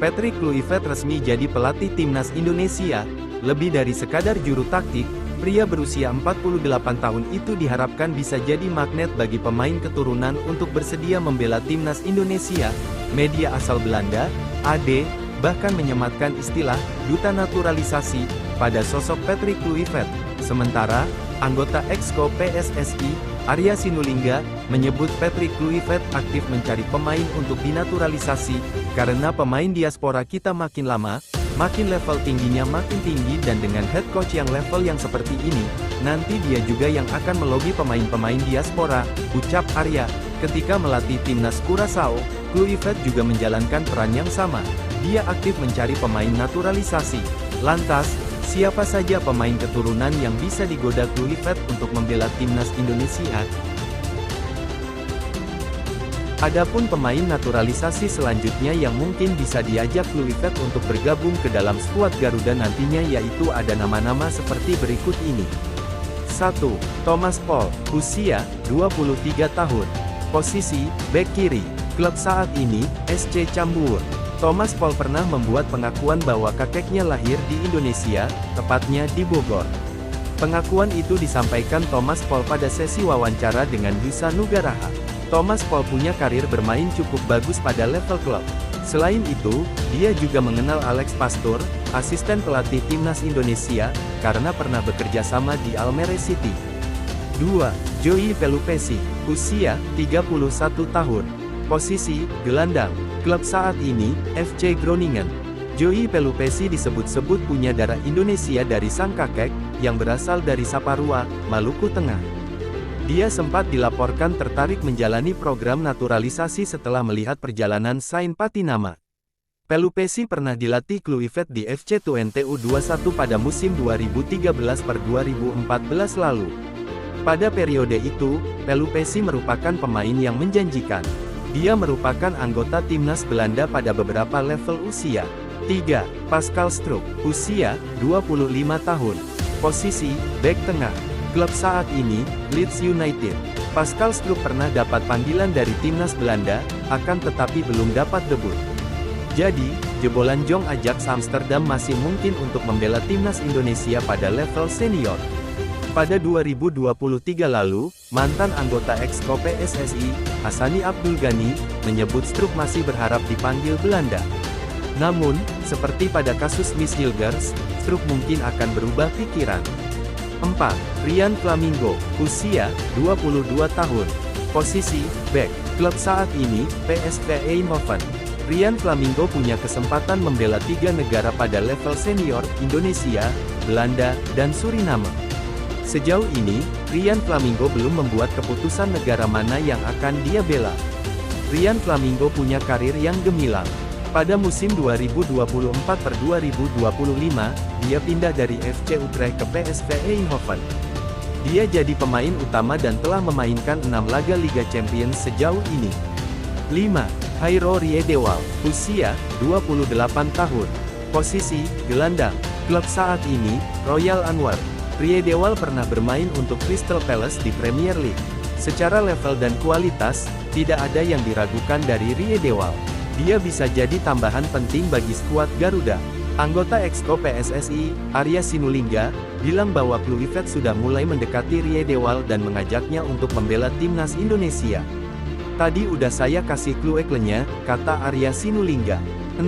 Patrick Kluivert resmi jadi pelatih timnas Indonesia. Lebih dari sekadar juru taktik, pria berusia 48 tahun itu diharapkan bisa jadi magnet bagi pemain keturunan untuk bersedia membela timnas Indonesia. Media asal Belanda, AD, bahkan menyematkan istilah "duta naturalisasi" pada sosok Patrick Kluivert. Sementara, anggota Exco PSSI, Arya Sinulinga, menyebut Patrick Kluivert aktif mencari pemain untuk dinaturalisasi, karena pemain diaspora kita makin lama, makin level tingginya makin tinggi, dan dengan head coach yang level yang seperti ini, nanti dia juga yang akan melobi pemain-pemain diaspora, ucap Arya. Ketika melatih timnas Curaçao, Kluivert juga menjalankan peran yang sama. Dia aktif mencari pemain naturalisasi. Lantas, siapa saja pemain keturunan yang bisa digoda Kluivert untuk membela timnas Indonesia? Adapun pemain naturalisasi selanjutnya yang mungkin bisa diajak Kluivert untuk bergabung ke dalam skuad Garuda nantinya yaitu ada nama-nama seperti berikut ini. 1. Thomas Paul, usia 23 tahun. Posisi bek kiri. Klub saat ini SC Cambuur. Thomas Paul pernah membuat pengakuan bahwa kakeknya lahir di Indonesia, tepatnya di Bogor. Pengakuan itu disampaikan Thomas Paul pada sesi wawancara dengan Yusa Nugaraha. Thomas Paul punya karir bermain cukup bagus pada level klub. Selain itu, dia juga mengenal Alex Pastur, asisten pelatih timnas Indonesia, karena pernah bekerja sama di Almere City. 2. Joey Pelupesi, usia 31 tahun. Posisi gelandang. Klub saat ini, FC Groningen. Joey Pelupesi disebut-sebut punya darah Indonesia dari sang kakek, yang berasal dari Saparua, Maluku Tengah. Dia sempat dilaporkan tertarik menjalani program naturalisasi setelah melihat perjalanan Sain Patinama. Pelupesi pernah dilatih Kluivert di FC Twente U21 pada musim 2013-2014 lalu. Pada periode itu, Pelupesi merupakan pemain yang menjanjikan. Dia merupakan anggota timnas Belanda pada beberapa level usia. 3. Pascal Struijk, usia 25 tahun. Posisi bek tengah. Klub saat ini Leeds United. Pascal Struijk pernah dapat panggilan dari timnas Belanda, akan tetapi belum dapat debut. Jadi, jebolan Jong Ajax Amsterdam masih mungkin untuk membela timnas Indonesia pada level senior. Pada 2023 lalu, mantan anggota Exco PSSI, Hassani Abdul Ghani, menyebut Struijk masih berharap dipanggil Belanda. Namun, seperti pada kasus Miss Hilgers, Struijk mungkin akan berubah pikiran. 4. Ryan Flamingo, usia 22 tahun. Posisi bek. Klub saat ini PSV Eindhoven. Ryan Flamingo punya kesempatan membela 3 negara pada level senior, Indonesia, Belanda, dan Suriname. Sejauh ini, Ryan Flamingo belum membuat keputusan negara mana yang akan dia bela. Ryan Flamingo punya karir yang gemilang. Pada musim 2024-2025, dia pindah dari FC Utrecht ke PSV Eindhoven. Dia jadi pemain utama dan telah memainkan 6 laga Liga Champions sejauh ini. 5. Jairo Riedewald, usia 28 tahun. Posisi gelandang. Klub saat ini Royal Anwar. Riedewald pernah bermain untuk Crystal Palace di Premier League. Secara level dan kualitas, tidak ada yang diragukan dari Riedewald. Dia bisa jadi tambahan penting bagi skuad Garuda. Anggota Exco PSSI, Arya Sinulinga, bilang bahwa Kluivert sudah mulai mendekati Riedewald dan mengajaknya untuk membela timnas Indonesia. Tadi udah saya kasih clue eklenya, kata Arya Sinulinga. 6.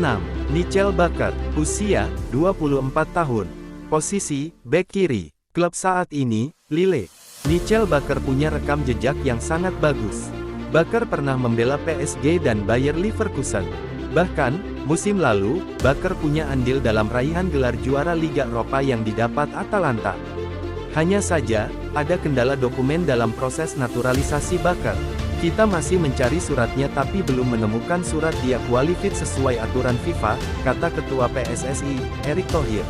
Michel Bakker, usia 24 tahun. Posisi bek kiri. Klub saat ini, Lille. Michel Bakker punya rekam jejak yang sangat bagus. Bakker pernah membela PSG dan Bayer Leverkusen. Bahkan, musim lalu, Bakker punya andil dalam raihan gelar juara Liga Eropa yang didapat Atalanta. Hanya saja, ada kendala dokumen dalam proses naturalisasi Bakker. Kita masih mencari suratnya tapi belum menemukan surat dia qualified sesuai aturan FIFA, kata Ketua PSSI, Erick Thohir.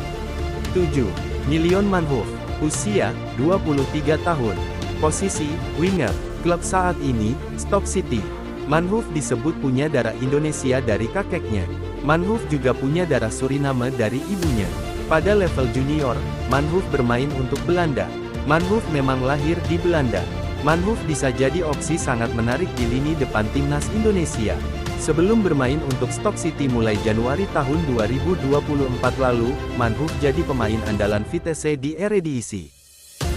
7. Milion Manhoef, usia 23 tahun. Posisi winger. Klub saat ini Stoke City. Manhoef disebut punya darah Indonesia dari kakeknya. Manhoef juga punya darah Suriname dari ibunya. Pada level junior, Manhoef bermain untuk Belanda. Manhoef memang lahir di Belanda. Manhoef bisa jadi opsi sangat menarik di lini depan timnas Indonesia. Sebelum bermain untuk Stoke City mulai Januari tahun 2024 lalu, Manhoef jadi pemain andalan Vitesse di Eredivisie.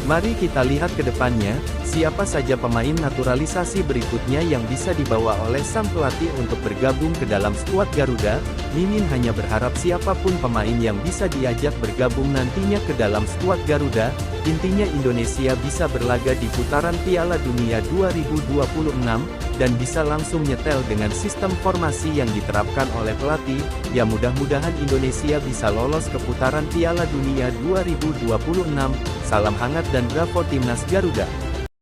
Mari kita lihat ke depannya, siapa saja pemain naturalisasi berikutnya yang bisa dibawa oleh sang pelatih untuk bergabung ke dalam skuad Garuda. Mimin hanya berharap siapapun pemain yang bisa diajak bergabung nantinya ke dalam skuad Garuda. Intinya Indonesia bisa berlaga di putaran Piala Dunia 2026, dan bisa langsung nyetel dengan sistem formasi yang diterapkan oleh pelatih. Ya mudah-mudahan Indonesia bisa lolos ke putaran Piala Dunia 2026. Salam hangat dan bravo Timnas Garuda.